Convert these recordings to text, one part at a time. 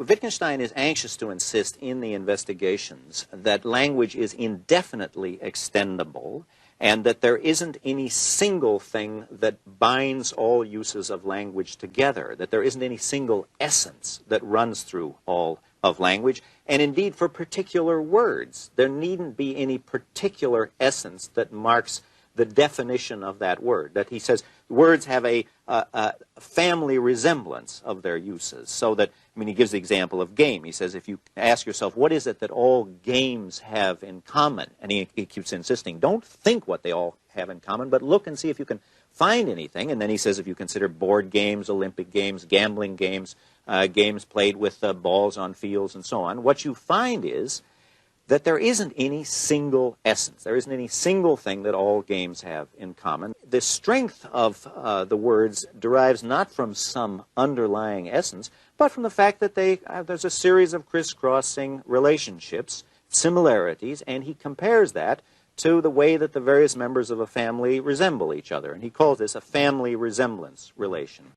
Wittgenstein is anxious to insist in the investigations that language is indefinitely extendable and that there isn't any single thing that binds all uses of language together, that there isn't any single essence that runs through all of language. And indeed, for particular words, there needn't be any particular essence that marks the definition of that word. That he says words have a family resemblance of their uses, so that, I mean, he gives the example of game. He says, if you ask yourself, what is it that all games have in common? And he keeps insisting, don't think what they all have in common, but look and see if you can find anything. And then he says, if you consider board games, Olympic games, gambling games, games played with balls on fields and so on, what you find is that there isn't any single essence. There isn't any single thing that all games have in common. The strength of the words derives not from some underlying essence, but from the fact that there's a series of crisscrossing relationships, similarities, and he compares that to the way that the various members of a family resemble each other. And he calls this a family resemblance relation.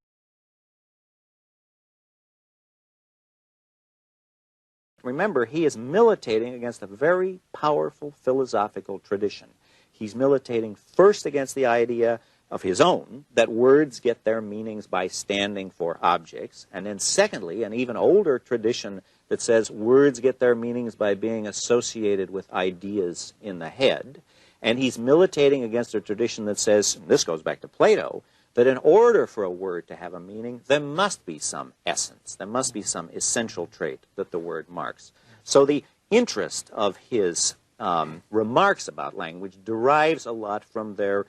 Remember, he is militating against a very powerful philosophical tradition. He's militating first against the idea of his own, that words get their meanings by standing for objects, and then secondly, an even older tradition that says words get their meanings by being associated with ideas in the head. And he's militating against a tradition that says, and this goes back to Plato, that in order for a word to have a meaning, there must be some essence, there must be some essential trait that the word marks. So the interest of his remarks about language derives a lot from their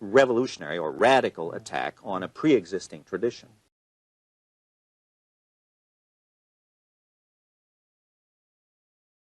revolutionary or radical attack on a pre-existing tradition.